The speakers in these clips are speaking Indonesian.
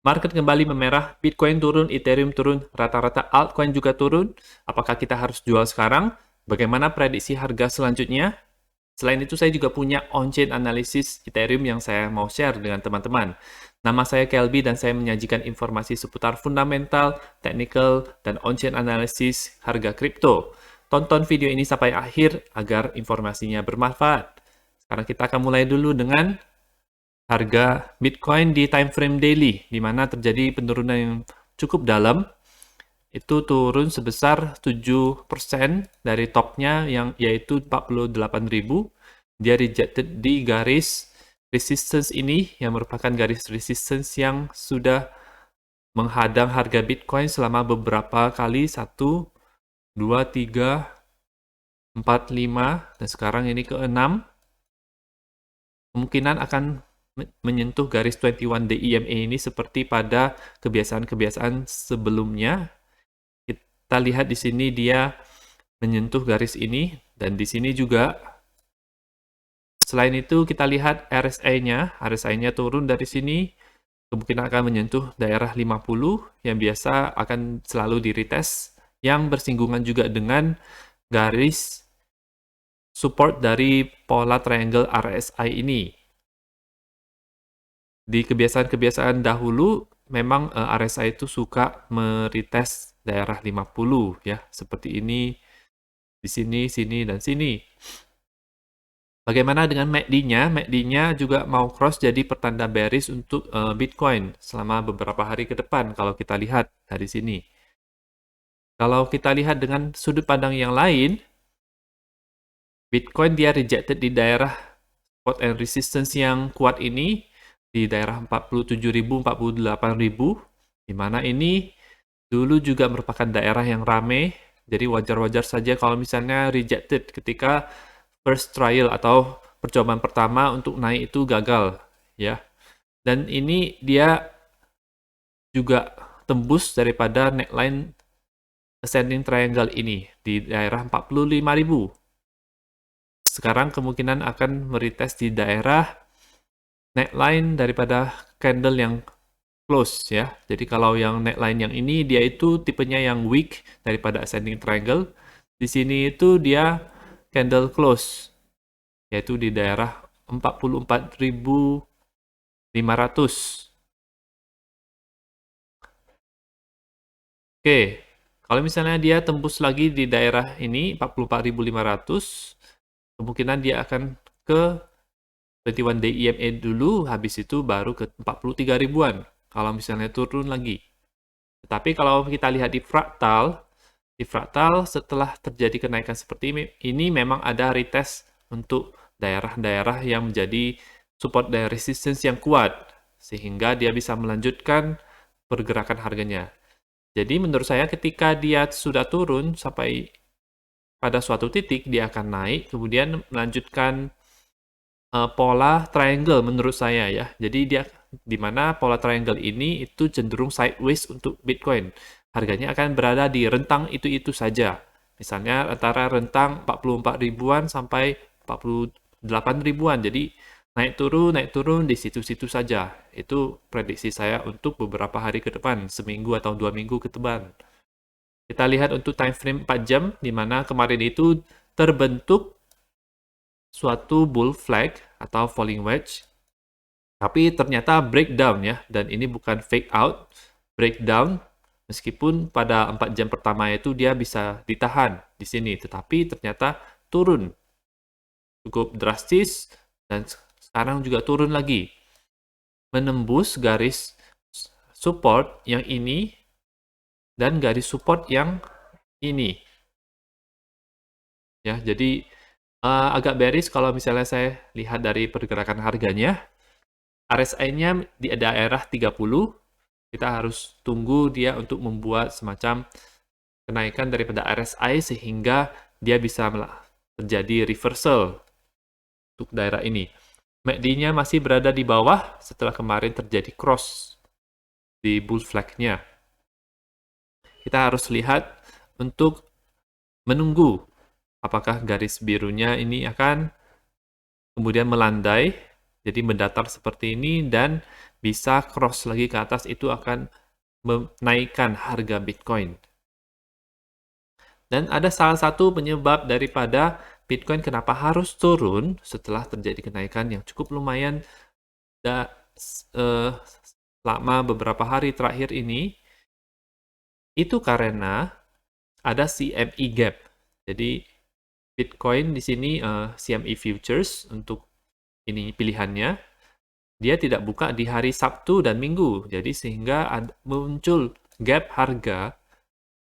Market kembali memerah, Bitcoin turun, Ethereum turun, rata-rata altcoin juga turun. Apakah kita harus jual sekarang? Bagaimana prediksi harga selanjutnya? Selain itu, saya juga punya on-chain analisis Ethereum yang saya mau share dengan teman-teman. Nama saya Kelby dan saya menyajikan informasi seputar fundamental, technical, dan on-chain analisis harga kripto. Tonton video ini sampai akhir agar informasinya bermanfaat. Sekarang kita akan mulai dulu dengan harga Bitcoin di time frame daily, di mana terjadi penurunan yang cukup dalam. Itu turun sebesar 7% dari topnya yang yaitu 48.000. Dia rejected di garis resistance ini yang merupakan garis resistance yang sudah menghadang harga Bitcoin selama beberapa kali 1, 2, 3, 4, 5 dan sekarang ini ke-6. Kemungkinan akan menyentuh garis 21 day EMA ini seperti pada kebiasaan-kebiasaan sebelumnya. Kita lihat di sini dia menyentuh garis ini, dan di sini juga. Selain itu, kita lihat RSI-nya. RSI-nya turun dari sini, kemungkinan akan menyentuh daerah 50, yang biasa akan selalu di-retest, yang bersinggungan juga dengan garis support dari pola triangle RSI ini. Di kebiasaan-kebiasaan dahulu, memang RSI itu suka meretest daerah 50 ya, seperti ini, di sini, sini, dan sini. Bagaimana dengan MACD-nya? MACD-nya juga mau cross jadi pertanda bearish untuk Bitcoin selama beberapa hari ke depan kalau kita lihat dari sini. Kalau kita lihat dengan sudut pandang yang lain, Bitcoin dia rejected di daerah support and resistance yang kuat ini, di daerah 47.000, 48.000, di mana ini dulu juga merupakan daerah yang rame, jadi wajar-wajar saja kalau misalnya rejected ketika first trial atau percobaan pertama untuk naik itu gagal, ya. Dan ini dia juga tembus daripada neckline ascending triangle ini di daerah 45.000. Sekarang kemungkinan akan meretest di daerah neckline daripada candle yang close ya. Jadi kalau yang neckline yang ini dia itu tipenya yang weak daripada ascending triangle. Di sini itu dia candle close, yaitu di daerah 44.500. Oke, kalau misalnya dia tembus lagi di daerah ini 44.500, kemungkinan dia akan ke 21 day EMA dulu, habis itu baru ke 43 ribuan kalau misalnya turun lagi. Tetapi kalau kita lihat di fraktal setelah terjadi kenaikan seperti ini memang ada retest untuk daerah-daerah yang menjadi support dan resistance yang kuat, sehingga dia bisa melanjutkan pergerakan harganya. Jadi menurut saya ketika dia sudah turun sampai pada suatu titik, dia akan naik, kemudian melanjutkan pola triangle menurut saya ya. Jadi dia di mana pola triangle ini itu cenderung sideways untuk Bitcoin. Harganya akan berada di rentang itu-itu saja. Misalnya antara rentang 44 ribuan sampai 48 ribuan. Jadi naik turun di situ-situ saja. Itu prediksi saya untuk beberapa hari ke depan, seminggu atau 2 minggu ke depan. Kita lihat untuk time frame 4 jam, di mana kemarin itu terbentuk suatu bull flag atau falling wedge, tapi ternyata breakdown ya, dan ini bukan fake out, breakdown, meskipun pada 4 jam pertama itu dia bisa ditahan di sini, tetapi ternyata turun cukup drastis, dan sekarang juga turun lagi, menembus garis support yang ini, dan garis support yang ini. Ya, jadi agak bearish kalau misalnya saya lihat dari pergerakan harganya. RSI-nya di daerah 30, kita harus tunggu dia untuk membuat semacam kenaikan daripada RSI sehingga dia bisa terjadi reversal untuk daerah ini. MACD-nya masih berada di bawah setelah kemarin terjadi cross di bull flag-nya. Kita harus lihat untuk menunggu apakah garis birunya ini akan kemudian melandai, jadi mendatar seperti ini, dan bisa cross lagi ke atas, itu akan menaikkan harga Bitcoin. Dan ada salah satu penyebab daripada Bitcoin kenapa harus turun setelah terjadi kenaikan yang cukup lumayan selama beberapa hari terakhir ini, itu karena ada CME gap. Jadi Bitcoin di sini CME futures untuk ini pilihannya, dia tidak buka di hari Sabtu dan Minggu. Jadi sehingga muncul gap harga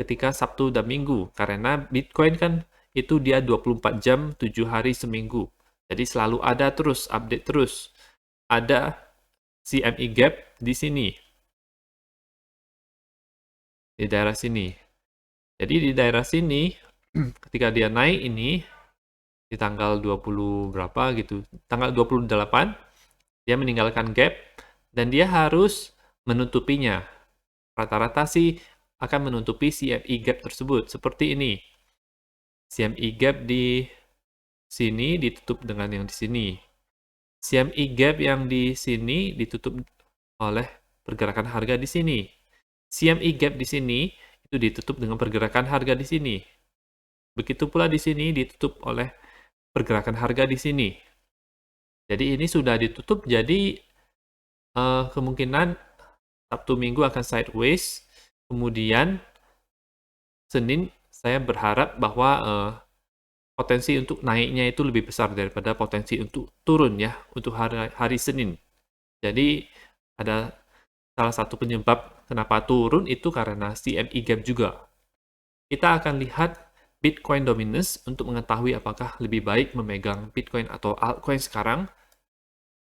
ketika Sabtu dan Minggu. Karena Bitcoin kan itu dia 24 jam, 7 hari seminggu. Jadi selalu ada terus, update terus. Ada CME gap di sini. Di daerah sini. Jadi di daerah sini, ketika dia naik ini, di tanggal 20 berapa gitu, tanggal 28, dia meninggalkan gap, dan dia harus menutupinya. Rata-rata sih akan menutupi CME gap tersebut, seperti ini. CME gap di sini ditutup dengan yang di sini. CME gap yang di sini ditutup oleh pergerakan harga di sini. CME gap di sini itu ditutup dengan pergerakan harga di sini. Begitu pula di sini ditutup oleh pergerakan harga di sini. Jadi ini sudah ditutup, jadi kemungkinan Sabtu Minggu akan sideways. Kemudian Senin saya berharap bahwa potensi untuk naiknya itu lebih besar daripada potensi untuk turun ya, untuk hari Senin. Jadi ada salah satu penyebab kenapa turun itu karena CME gap juga. Kita akan lihat Bitcoin dominance untuk mengetahui apakah lebih baik memegang Bitcoin atau altcoin sekarang.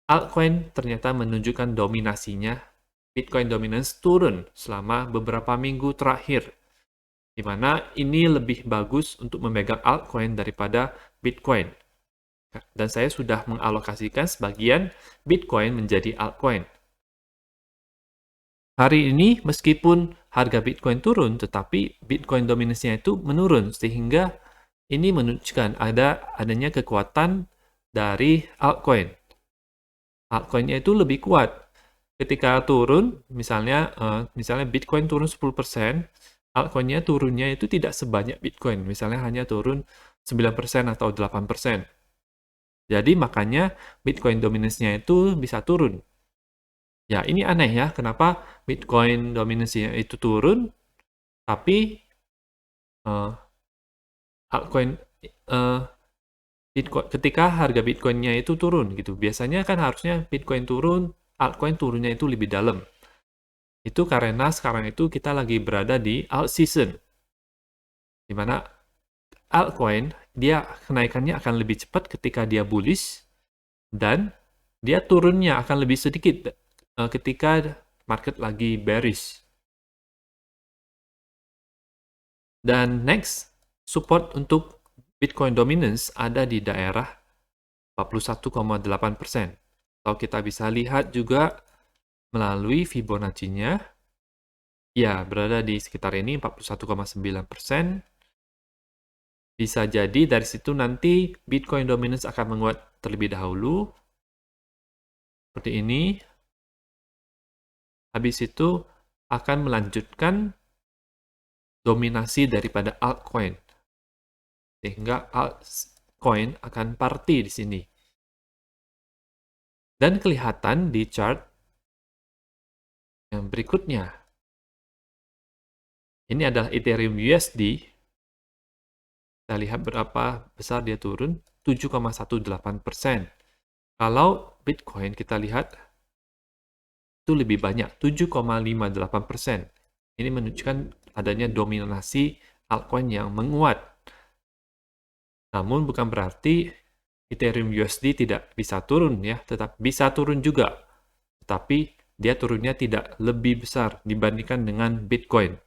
Altcoin ternyata menunjukkan dominasinya. Bitcoin dominance turun selama beberapa minggu terakhir, di mana ini lebih bagus untuk memegang altcoin daripada Bitcoin. Dan saya sudah mengalokasikan sebagian Bitcoin menjadi altcoin. Hari ini, meskipun harga Bitcoin turun, tetapi Bitcoin dominasinya itu menurun, sehingga ini menunjukkan adanya kekuatan dari altcoin. Altcoinnya itu lebih kuat. Ketika turun, misalnya Bitcoin turun 10%, altcoinnya turunnya itu tidak sebanyak Bitcoin, misalnya hanya turun 9% atau 8%. Jadi makanya Bitcoin dominasinya itu bisa turun. Ya, ini aneh ya, kenapa Bitcoin dominasinya itu turun, tapi altcoin Bitcoin, ketika harga Bitcoin-nya itu turun gitu. Biasanya kan harusnya Bitcoin turun, altcoin turunnya itu lebih dalam. Itu karena sekarang itu kita lagi berada di alt season, di mana altcoin dia kenaikannya akan lebih cepat ketika dia bullish, dan dia turunnya akan lebih sedikit ketika market lagi bearish. Dan next, support untuk Bitcoin dominance ada di daerah 41,8%. Kalau kita bisa lihat juga melalui Fibonacci-nya, ya berada di sekitar ini 41,9%. Bisa jadi dari situ nanti Bitcoin dominance akan menguat terlebih dahulu, seperti ini. Habis itu akan melanjutkan dominasi daripada altcoin, sehingga altcoin akan party di sini. Dan kelihatan di chart yang berikutnya. Ini adalah Ethereum USD. Kita lihat berapa besar dia turun, 7,18%. Kalau Bitcoin kita lihat itu lebih banyak, 7,58%. Ini menunjukkan adanya dominasi altcoin yang menguat. Namun bukan berarti Ethereum USD tidak bisa turun ya, tetap bisa turun juga. Tetapi dia turunnya tidak lebih besar dibandingkan dengan Bitcoin.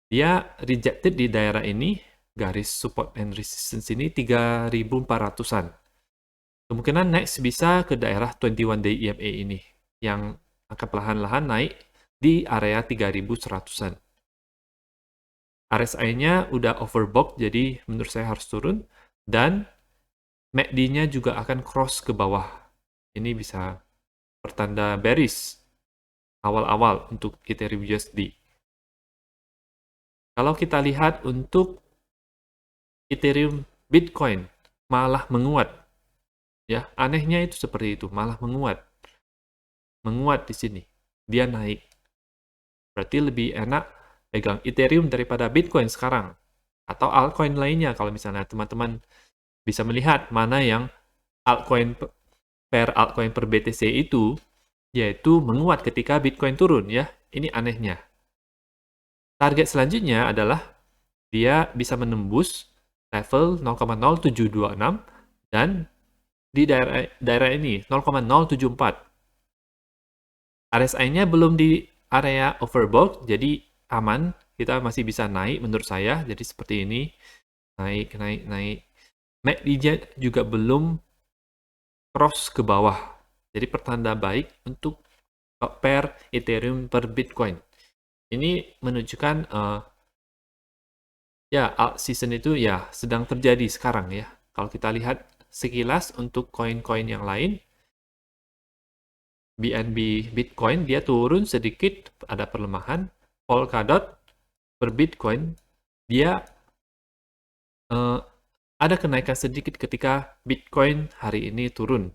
Dia rejected di daerah ini, garis support and resistance ini 3.400-an. Kemungkinan next bisa ke daerah 21 day EMA ini, yang akan perlahan-lahan naik di area 3.100-an. RSI-nya udah overbought, jadi menurut saya harus turun. Dan MACD-nya juga akan cross ke bawah. Ini bisa pertanda bearish awal-awal untuk Ethereum USD. Kalau kita lihat untuk Ethereum Bitcoin malah menguat. Ya, anehnya itu seperti itu, malah menguat. Menguat di sini. Dia naik. Berarti lebih enak pegang Ethereum daripada Bitcoin sekarang. Atau altcoin lainnya kalau misalnya teman-teman bisa melihat mana yang altcoin per altcoin per BTC itu yaitu menguat ketika Bitcoin turun ya. Ini anehnya. Target selanjutnya adalah dia bisa menembus level 0,0726 dan di daerah ini 0,074. RSI-nya belum di area overbought, jadi aman. Kita masih bisa naik menurut saya. Jadi seperti ini. Naik, naik, naik. MACD-nya juga belum cross ke bawah. Jadi pertanda baik untuk per Ethereum per Bitcoin. Ini menunjukkan ya alt season itu ya sedang terjadi sekarang ya. Kalau kita lihat sekilas untuk koin-koin yang lain, BNB Bitcoin dia turun sedikit, ada perlemahan. Polkadot per Bitcoin dia ada kenaikan sedikit ketika Bitcoin hari ini turun.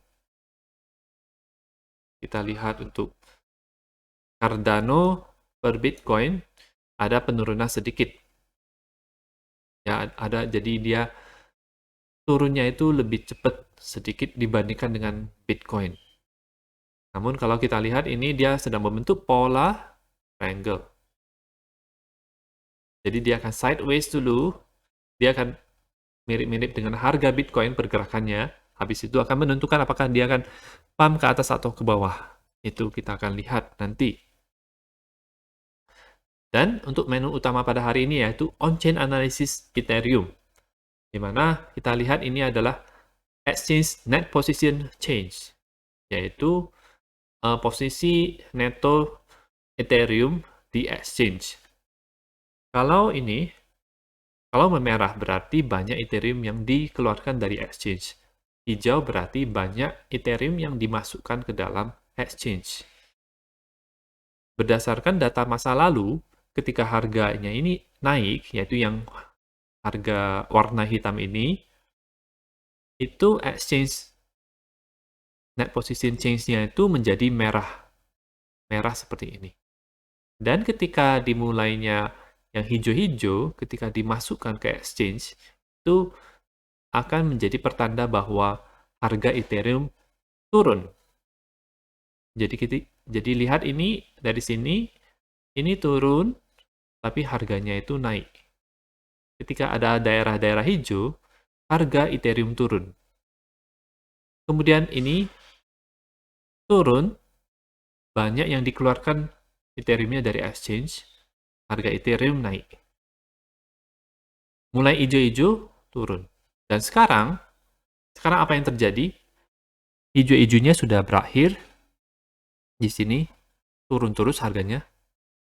Kita lihat untuk Cardano per Bitcoin ada penurunan sedikit. Ya, ada jadi dia turunnya itu lebih cepat sedikit dibandingkan dengan Bitcoin. Namun kalau kita lihat ini dia sedang membentuk pola triangle. Jadi dia akan sideways dulu, dia akan mirip-mirip dengan harga Bitcoin pergerakannya. Habis itu akan menentukan apakah dia akan pump ke atas atau ke bawah. Itu kita akan lihat nanti. Dan untuk menu utama pada hari ini yaitu on-chain analysis Ethereum. Di mana kita lihat ini adalah exchange net position change, yaitu posisi neto Ethereum di exchange. Kalau memerah berarti banyak Ethereum yang dikeluarkan dari exchange. Hijau berarti banyak Ethereum yang dimasukkan ke dalam exchange. Berdasarkan data masa lalu, ketika harganya ini naik, yaitu yang harga warna hitam ini, itu exchange net position change-nya itu menjadi merah. Merah seperti ini. Dan ketika dimulainya yang hijau-hijau, ketika dimasukkan ke exchange, itu akan menjadi pertanda bahwa harga Ethereum turun. Jadi lihat ini dari sini, ini turun, tapi harganya itu naik. Ketika ada daerah-daerah hijau, harga Ethereum turun. Kemudian ini turun, banyak yang dikeluarkan Ethereum-nya dari exchange, harga Ethereum naik. Mulai hijau-hijau, turun. Dan sekarang apa yang terjadi? Hijau-hijaunya sudah berakhir. Di sini turun terus harganya.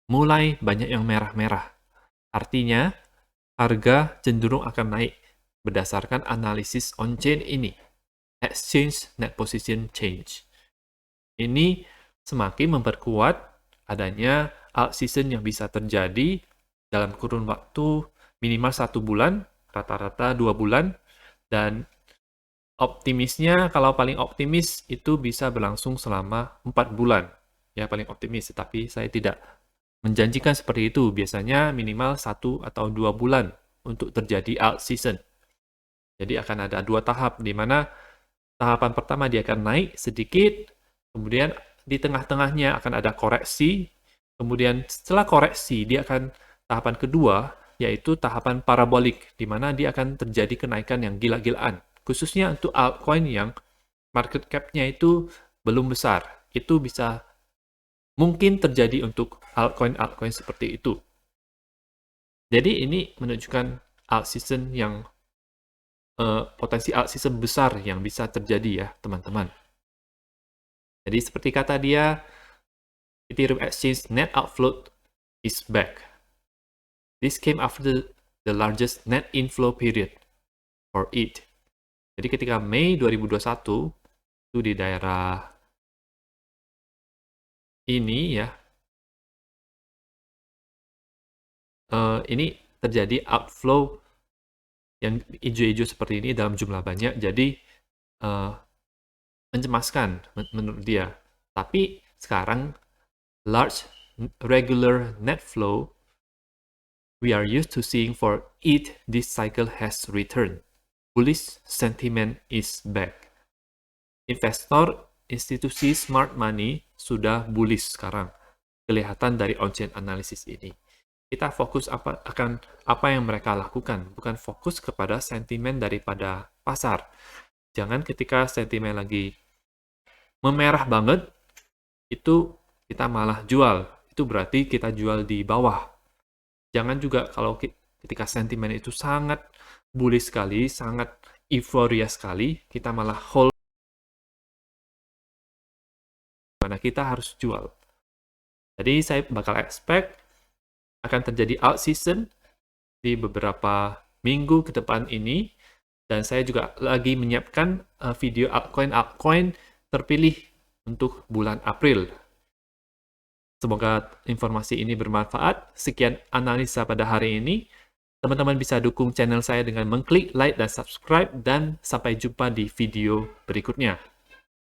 Mulai banyak yang merah-merah. Artinya, harga cenderung akan naik berdasarkan analisis on-chain ini. Exchange net position change. Ini semakin memperkuat adanya alt season yang bisa terjadi dalam kurun waktu minimal 1 bulan, rata-rata 2 bulan, dan optimisnya, kalau paling optimis itu bisa berlangsung selama 4 bulan. Ya, paling optimis, tetapi saya tidak menjanjikan seperti itu. Biasanya minimal 1 atau 2 bulan untuk terjadi alt season. Jadi akan ada 2 tahap, di mana tahapan pertama dia akan naik sedikit, kemudian di tengah-tengahnya akan ada koreksi, kemudian setelah koreksi dia akan tahapan kedua, yaitu tahapan parabolik, di mana dia akan terjadi kenaikan yang gila-gilaan. Khususnya untuk altcoin yang market cap-nya itu belum besar. Itu bisa mungkin terjadi untuk altcoin-altcoin seperti itu. Jadi ini menunjukkan alt season yang potensi alt season besar yang bisa terjadi ya, teman-teman. Jadi seperti kata dia, Ethereum Exchange net outflow is back. This came after the largest net inflow period for it. Jadi ketika Mei 2021, itu di daerah ini ya, ini terjadi outflow yang hijau-hijau seperti ini dalam jumlah banyak, jadi mencemaskan menurut dia. Tapi sekarang large regular net flow we are used to seeing for it, this cycle has returned. Bullish sentiment is back. Investor institusi smart money sudah bullish sekarang. Kelihatan dari on-chain analysis ini. Kita fokus akan apa yang mereka lakukan, bukan fokus kepada sentimen daripada pasar. Jangan ketika sentimen lagi memerah banget, itu kita malah jual. Itu berarti kita jual di bawah. Jangan juga kalau ketika sentimen itu sangat bullish sekali, sangat euforia sekali, kita malah hold. Mana kita harus jual. Jadi saya bakal expect akan terjadi out season di beberapa minggu ke depan ini, dan saya juga lagi menyiapkan video altcoin terpilih untuk bulan April. Semoga informasi ini bermanfaat. Sekian analisa pada hari ini. Teman-teman bisa dukung channel saya dengan mengklik like dan subscribe, dan sampai jumpa di video berikutnya.